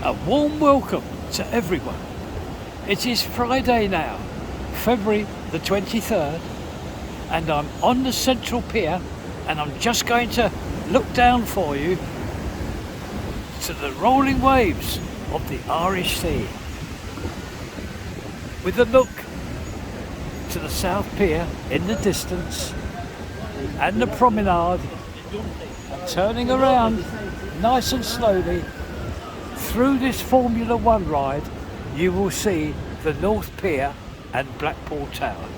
A warm welcome to everyone. It is Friday now, February the 23rd, and I'm on the Central Pier, and I'm just going to look down for you to the rolling waves of the Irish Sea, with a look to the South Pier in the distance and the promenade, and turning around nice and slowly through this Formula One ride, you will see the North Pier and Blackpool Tower.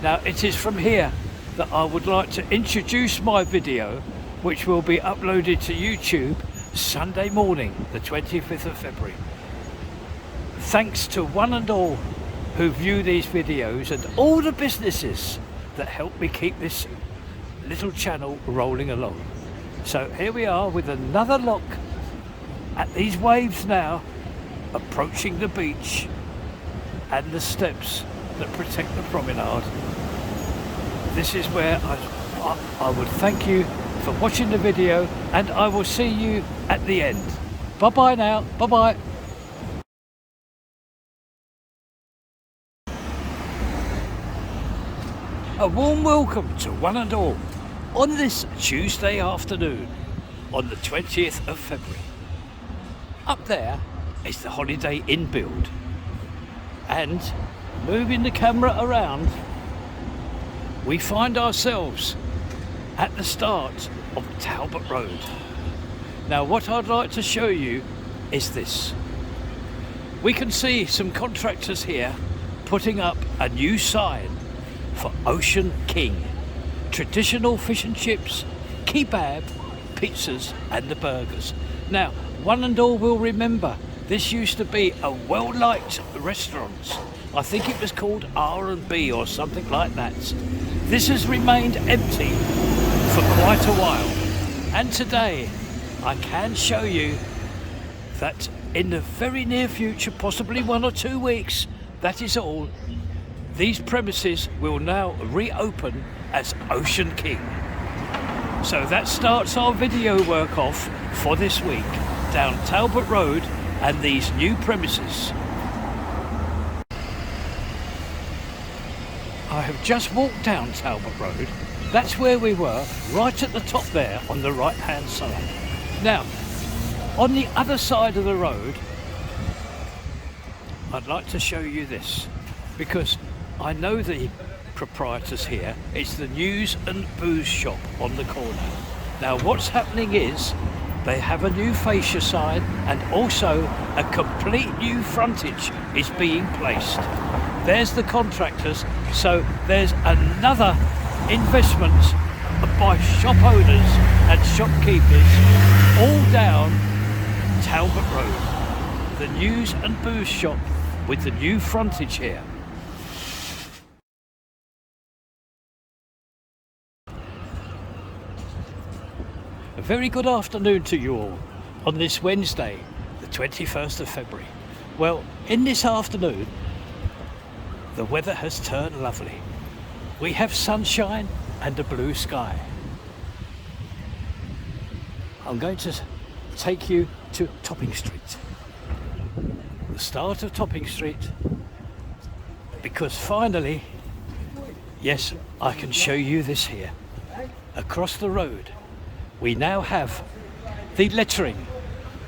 Now it is from here that I would like to introduce my video, which will be uploaded to YouTube Sunday morning, the 25th of February. Thanks to one and all who view these videos and all the businesses that help me keep this little channel rolling along. So here we are with another look at these waves now approaching the beach and the steps that protect the promenade. This is where I would thank you for watching the video, and I will see you at the end. Bye bye now, bye bye. A warm welcome to one and all on this Tuesday afternoon on the 20th of February. Up there is the Holiday Inn build, and moving the camera around, we find ourselves at the start of Talbot Road. Now what I'd like to show you is this. We can see some contractors here putting up a new sign for Ocean King. Traditional fish and chips, kebab, pizzas and the burgers. Now one and all will remember this used to be a well-liked restaurant. I think it was called R&B or something like that. This has remained empty for quite a while, and today I can show you that in the very near future, possibly 1 or 2 weeks, that is all, these premises will now reopen as Ocean King. So that starts our video work off for this week down Talbot Road and these new premises. I have just walked down Talbot Road. That's where we were, right at the top there on the right hand side. Now on the other side of the road, I'd like to show you this, because I know the proprietors here. It's the News and Booze shop on the corner. Now what's happening is they have a new fascia sign, and also a complete new frontage is being placed. There's the contractors, so there's another investment by shop owners and shopkeepers all down Talbot Road. The News and Booze shop with the new frontage here. A very good afternoon to you all on this Wednesday, the 21st of February. Well, in this afternoon, the weather has turned lovely. We have sunshine and a blue sky. I'm going to take you to Topping Street, the start of Topping Street, because finally, yes, I can show you this here. Across the road, we now have the lettering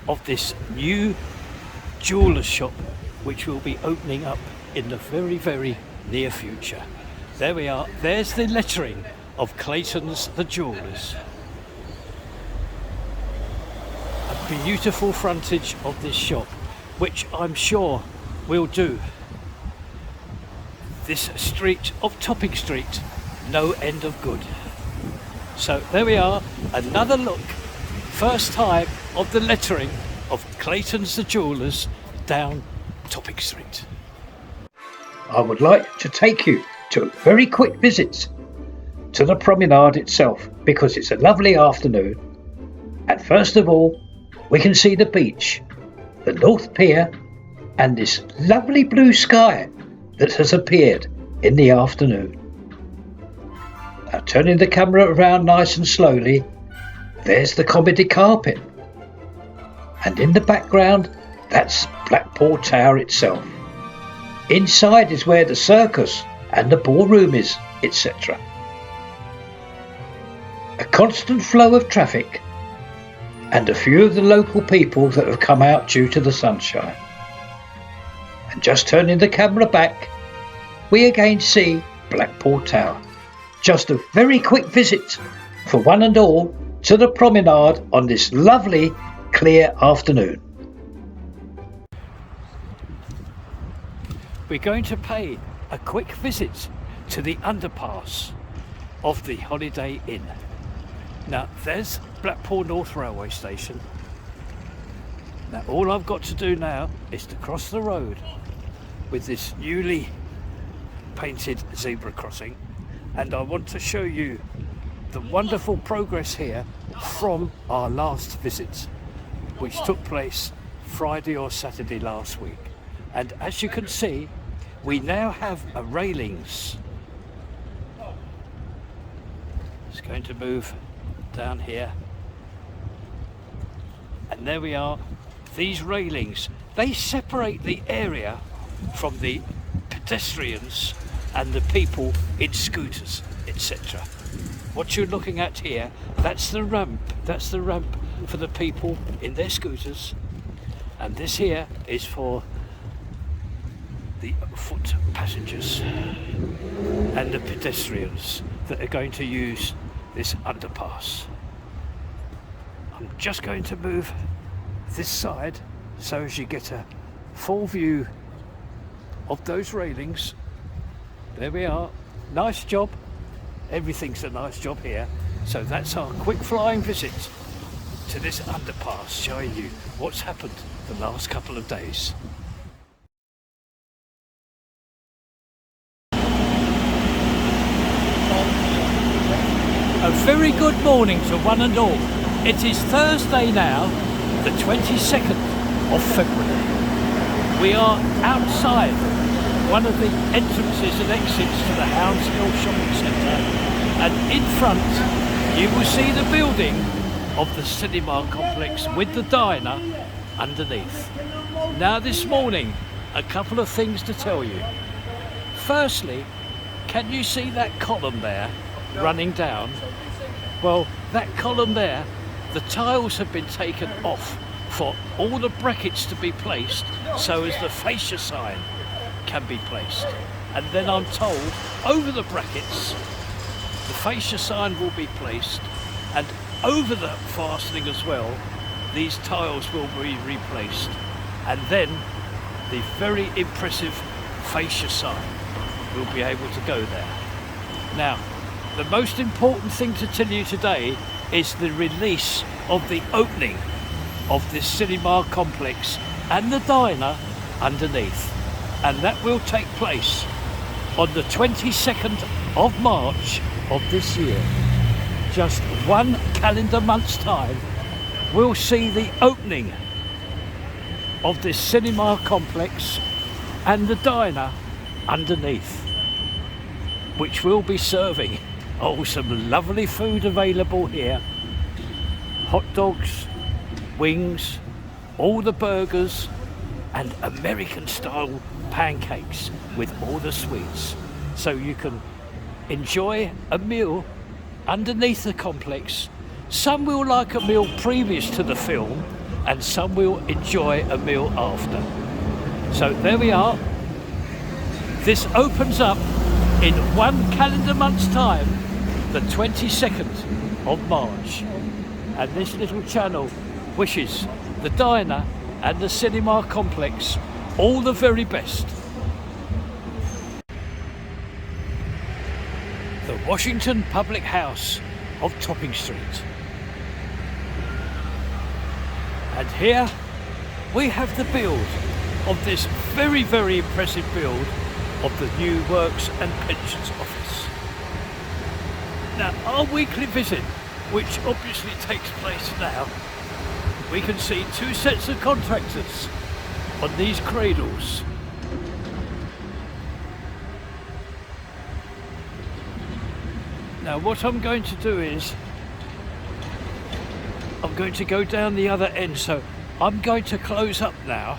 of this new jeweller's shop, which will be opening up in the very, very near future. There we are, there's the lettering of Clayton's the Jewellers. A beautiful frontage of this shop, which I'm sure will do this street of Topping Street no end of good. So there we are, another look, first time of the lettering of Clayton's the Jewellers down Topping Street. I would like to take you to a very quick visit to the promenade itself, because it's a lovely afternoon, and first of all we can see the beach, the North Pier, and this lovely blue sky that has appeared in the afternoon. Now turning the camera around nice and slowly, there's the comedy carpet, and in the background That's Blackpool Tower itself. Inside is where the circus and the ballroom is, etc. A constant flow of traffic and a few of the local people that have come out due to the sunshine. And just turning the camera back, we again see Blackpool Tower. Just a very quick visit for one and all to the promenade on this lovely clear afternoon. We're going to pay a quick visit to the underpass of the Holiday Inn. Now there's Blackpool North Railway Station. Now all I've got to do now is to cross the road with this newly painted zebra crossing, and I want to show you the wonderful progress here from our last visit, which took place Friday or Saturday last week. And as you can see, we now have a railings. It's going to move down here, and there we are. These railings, they separate the area from the pedestrians and the people in scooters, etc. What you're looking at here, that's the ramp for the people in their scooters, and this here is for the foot passengers and the pedestrians that are going to use this underpass. I'm just going to move this side so as you get a full view of those railings. There we are. Nice job. Everything's a nice job here. So that's our quick flying visit to this underpass, showing you what's happened the last couple of days. A very good morning to one and all. It is Thursday now, the 22nd of February. We are outside one of the entrances and exits to the Hounds Hill Shopping Centre, and in front you will see the building of the cinema complex with the diner underneath. Now this morning, a couple of things to tell you. Firstly, can you see that column there running down? Well, that column there, the tiles have been taken off for all the brackets to be placed so as the fascia sign can be placed. And then I'm told over the brackets the fascia sign will be placed, and over the fastening as well these tiles will be replaced, and then the very impressive fascia sign will be able to go there. Now the most important thing to tell you today is the release of the opening of this cinema complex and the diner underneath, and that will take place on the 22nd of March of this year. Just one calendar month's time we'll see the opening of this cinema complex and the diner underneath, which will be serving some lovely food available here. Hot dogs, wings, all the burgers, and American style pancakes with all the sweets. So you can enjoy a meal underneath the complex. Some will like a meal previous to the film, and some will enjoy a meal after. So there we are. This opens up in one calendar month's time, the 22nd of March. And this little channel wishes the diner and the cinema complex all the very best. The Washington Public House of Topping Street. And here we have the build of this very, very impressive build of the new Works and Pensions Office. Now our weekly visit, which obviously takes place now, we can see two sets of contractors on these cradles. Now what I'm going to do is I'm going to go down the other end, so I'm going to close up now,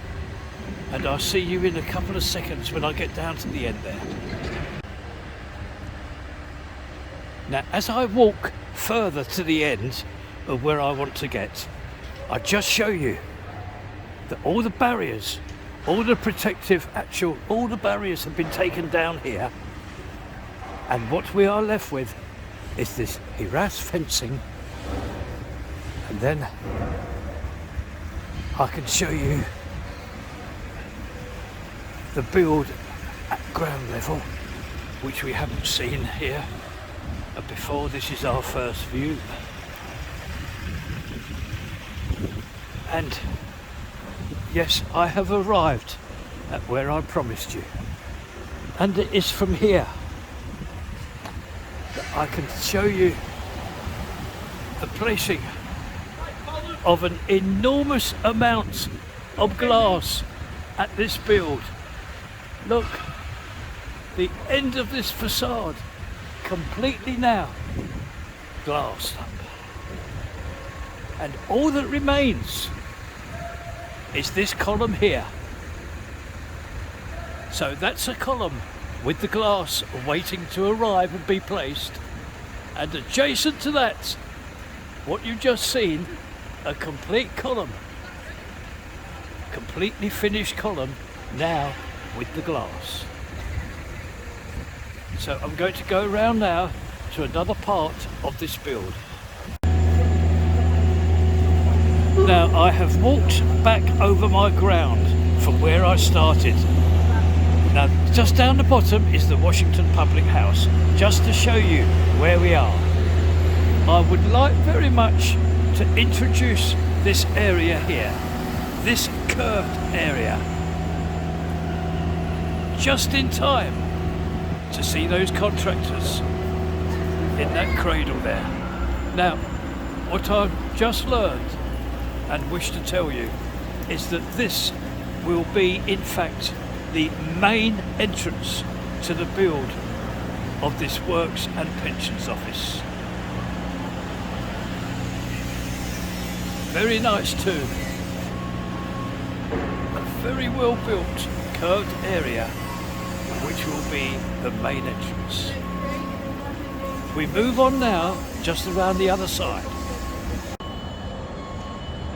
and I'll see you in a couple of seconds when I get down to the end there. Now, as I walk further to the end of where I want to get, I just show you that all the barriers, all the all the barriers have been taken down here, and what we are left with is this harassed fencing, and then I can show you the build at ground level, which we haven't seen here before. This is our first view, and yes, I have arrived at where I promised you, and it is from here that I can show you the placing of an enormous amount of glass at this build. Look, the end of this facade completely now glassed up, and all that remains is this column here. So that's a column with the glass waiting to arrive and be placed, and adjacent to that, what you've just seen, a complete column, completely finished column now with the glass. So I'm going to go around now to another part of this build. Now I have walked back over my ground from where I started. Now just down the bottom is the Washington Public House, just to show you where we are. I would like very much to introduce this area here, this curved area, just in time to see those contractors in that cradle there. Now, what I've just learned and wish to tell you is that this will be, in fact, the main entrance to the build of this Works and Pensions Office. Very nice too. A very well built curved area which will be the main entrance. We move on now just around the other side.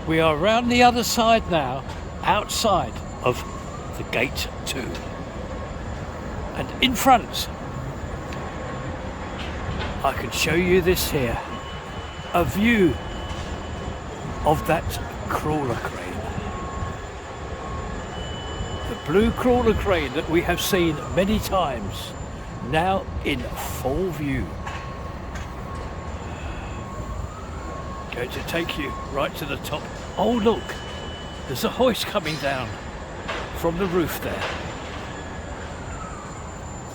We are around the other side now, outside of the gate 2. And in front, I can show you this here, a view of that crawler crane. The blue crawler crane that we have seen many times, now in full view. Going to take you right to the top. Oh look, there's a hoist coming down from the roof there.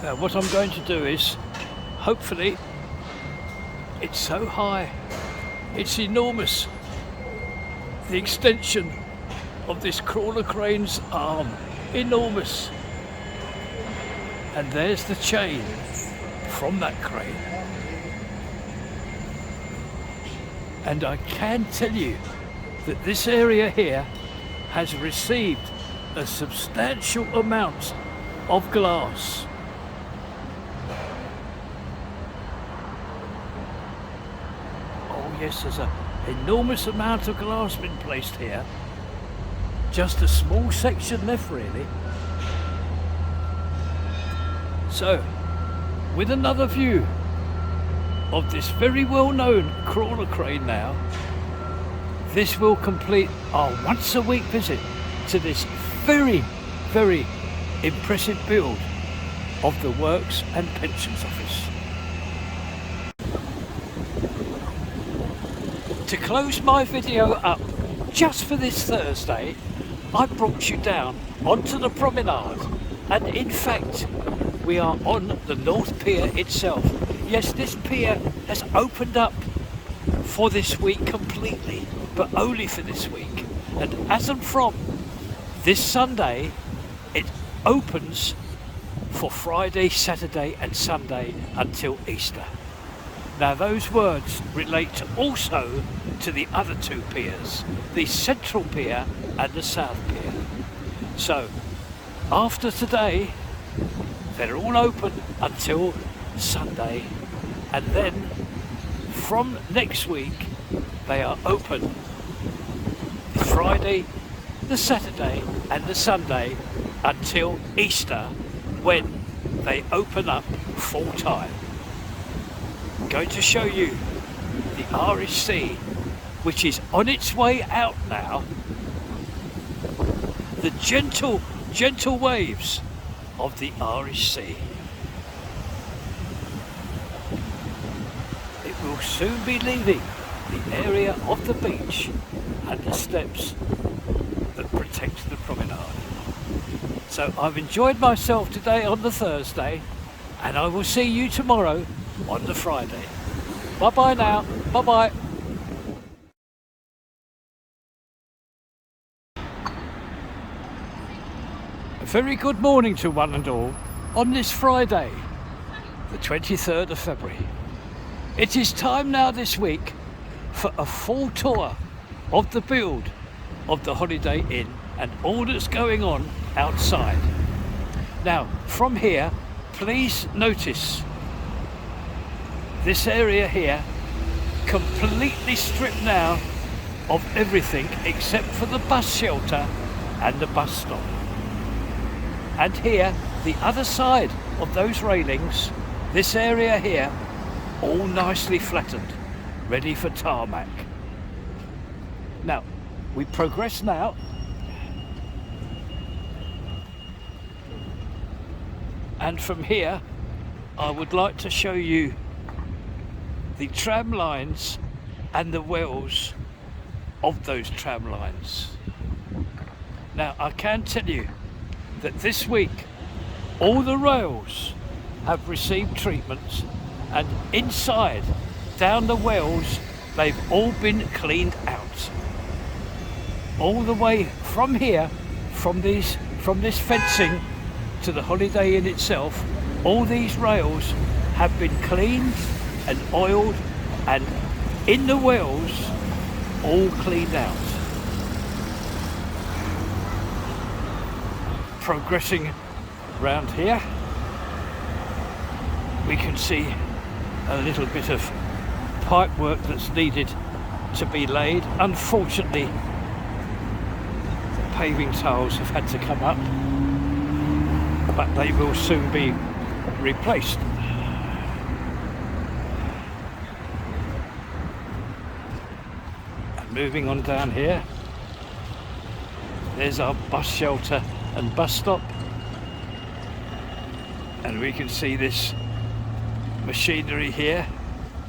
Now what I'm going to do is, hopefully, it's so high, it's enormous. The extension of this crawler crane's arm, enormous. And there's the chain from that crane. And I can tell you that this area here has received a substantial amount of glass. Oh yes, there's an enormous amount of glass been placed here. Just a small section left really. So, with another view of this very well-known crawler crane now, this will complete our once a week visit to this very, very impressive build of the Works and Pensions Office. To close my video up just for this Thursday, I brought you down onto the promenade, and in fact we are on the North Pier itself. Yes, this pier has opened up for this week completely, but only for this week. And as and from this Sunday, it opens for Friday, Saturday and Sunday until Easter. Now those words relate also to the other two piers, the Central Pier and the South Pier. So after today, they're all open until Sunday, and then from next week they are open the Friday, the Saturday and the Sunday until Easter, when they open up full time. I'm going to show you the Irish Sea, which is on its way out now. The gentle waves of the Irish Sea. It will soon be leaving the area of the beach and the steps that protect the promenade. So I've enjoyed myself today on the Thursday, and I will see you tomorrow on the Friday. Bye bye now. Bye bye. A very good morning to one and all on this Friday, the 23rd of February. It is time now this week for a full tour of the build of the Holiday Inn and all that's going on outside. Now from here, please notice this area here completely stripped now of everything except for the bus shelter and the bus stop. And here, the other side of those railings, this area here, all nicely flattened, ready for tarmac. Now, we progress now and from here I would like to show you the tram lines and the wells of those tram lines. Now I can tell you that this week all the rails have received treatments, and inside down the wells they've all been cleaned out. All the way from here, from this fencing to the Holiday Inn itself, all these rails have been cleaned and oiled, and in the wells all cleaned out. Progressing round here, we can see a little bit of pipe work that's needed to be laid. Unfortunately, the paving tiles have had to come up, but they will soon be replaced. And moving on down here, there's our bus shelter and bus stop, and we can see this machinery here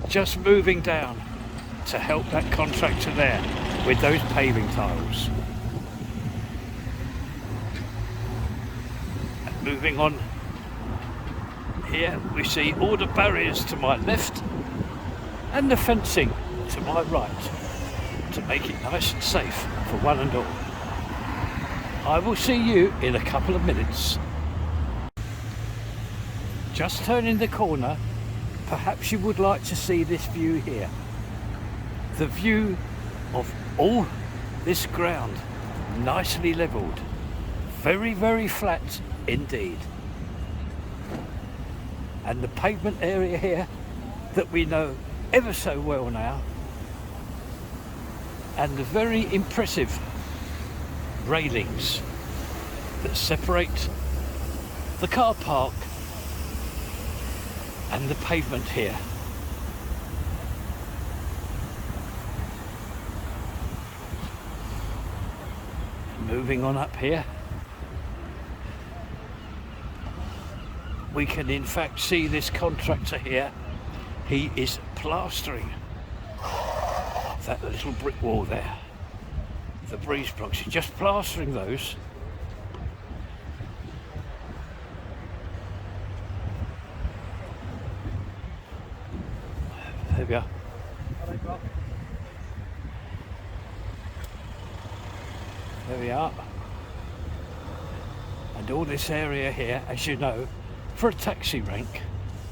just moving down to help that contractor there with those paving tiles. And moving on here, we see all the barriers to my left and the fencing to my right to make it nice and safe for one and all. I will see you in a couple of minutes. Just turning the corner, perhaps you would like to see this view here. The view of all this ground, nicely levelled, very, very flat indeed. And the pavement area here that we know ever so well now, and the very impressive railings that separate the car park and the pavement here. Moving on up here, we can in fact see this contractor here. He is plastering that little brick wall there, the breeze blocks. He's just plastering those. There we are. There we are. And all this area here, as you know, for a taxi rank,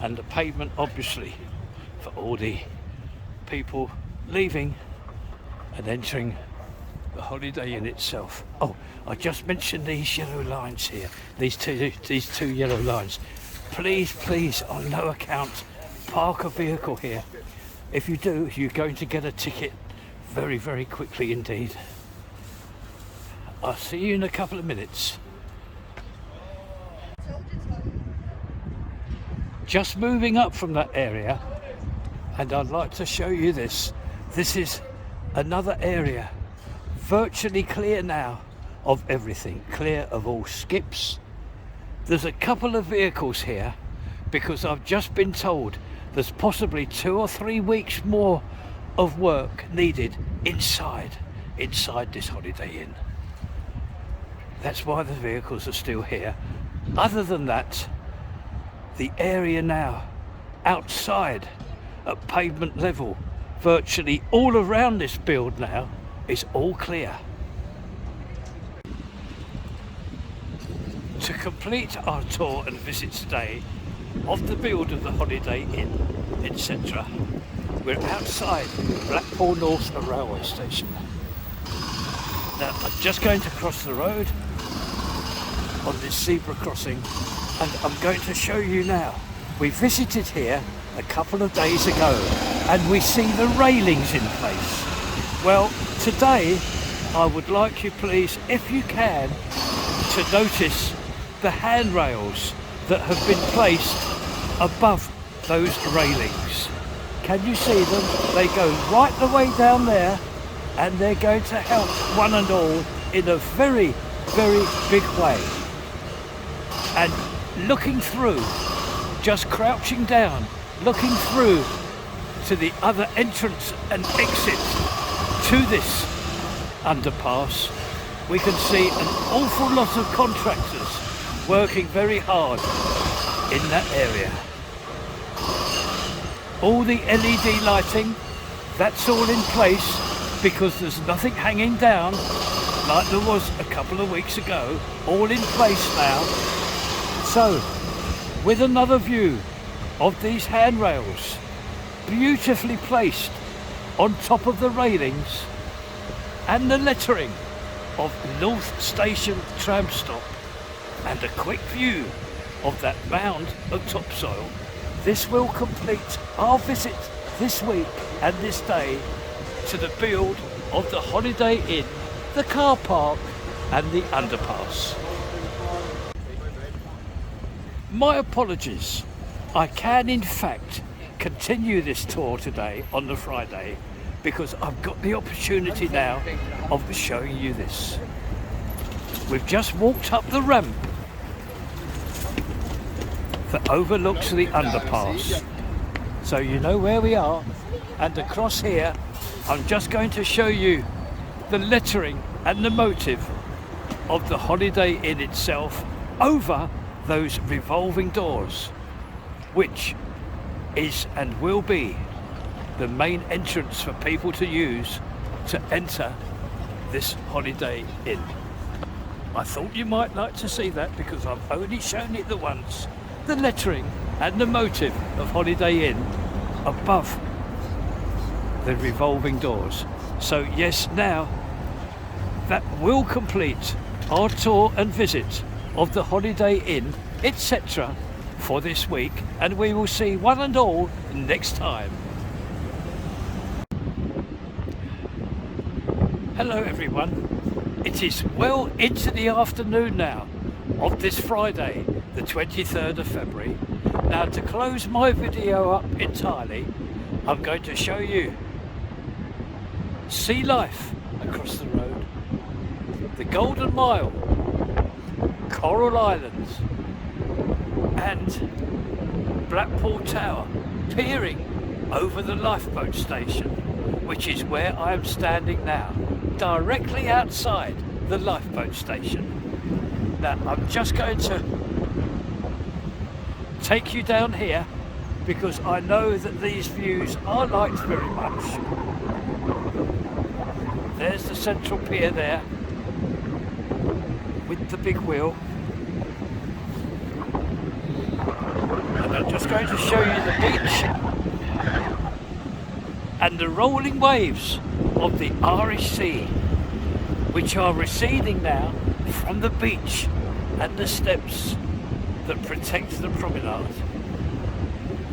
and the pavement obviously for all the people leaving and entering the Holiday Inn itself. Oh, I just mentioned these yellow lines here, these two yellow lines. Please, on no account, park a vehicle here. If you do, you're going to get a ticket very, very quickly indeed. I'll see you in a couple of minutes. Just moving up from that area, and I'd like to show you this. This is another area virtually clear now of everything, clear of all skips. There's a couple of vehicles here because I've just been told there's possibly 2 or 3 weeks more of work needed inside this Holiday Inn. That's why the vehicles are still here. Other than that, the area now outside at pavement level, virtually all around this build now, is all clear. To complete our tour and visit today of the build of the Holiday Inn, etc., we're outside Blackpool North railway station. Now I'm just going to cross the road on this zebra crossing, and I'm going to show you now. We visited here a couple of days ago and we see the railings in place. Well, today I would like you, please, if you can, to notice the handrails that have been placed above those railings. Can you see them? They go right the way down there, and they're going to help one and all in a very, very big way. And looking through, just crouching down, looking through to the other entrance and exit to this underpass, we can see an awful lot of contractors working very hard in that area. All the LED lighting, that's all in place because there's nothing hanging down like there was a couple of weeks ago. All in place now. So, with another view of these handrails, beautifully placed on top of the railings, and the lettering of North Station tram stop, and a quick view of that mound of topsoil, this will complete our visit this week and this day to the build of the Holiday Inn, the car park and the underpass. My apologies. I can in fact continue this tour today on the Friday because I've got the opportunity now of showing you this. We've just walked up the ramp that overlooks the underpass, so you know where we are, and across here I'm just going to show you the lettering and the motive of the Holiday Inn itself over those revolving doors, which is and will be the main entrance for people to use to enter this Holiday Inn. I thought you might like to see that because I've only shown it the once, the lettering and the motive of Holiday Inn above the revolving doors. So yes, now that will complete our tour and visit of the Holiday Inn, etc. for this week, and we will see one and all next time. Hello everyone, it is well into the afternoon now of this Friday, the 23rd of February. Now, to close my video up entirely, I'm going to show you sea life across the road, the Golden Mile, Coral Islands and Blackpool Tower peering over the lifeboat station, which is where I am standing now, directly outside the lifeboat station. Now I'm just going to take you down here because I know that these views are liked very much. There's the central pier there with the big wheel, and I'm just going to show you the beach and the rolling waves of the Irish Sea, which are receding now from the beach and the steps that protect the promenade.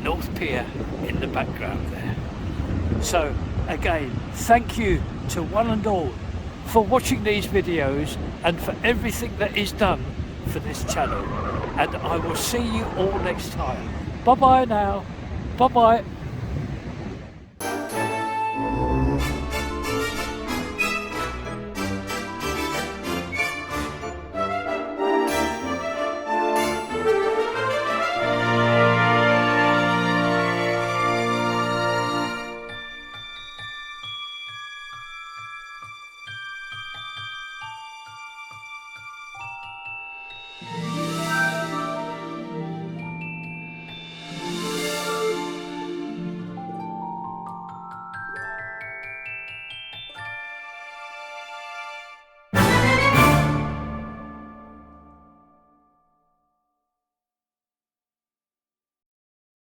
North Pier in the background there. So again, thank you to one and all for watching these videos and for everything that is done for this channel, and I will see you all next time. Bye bye now. Bye bye.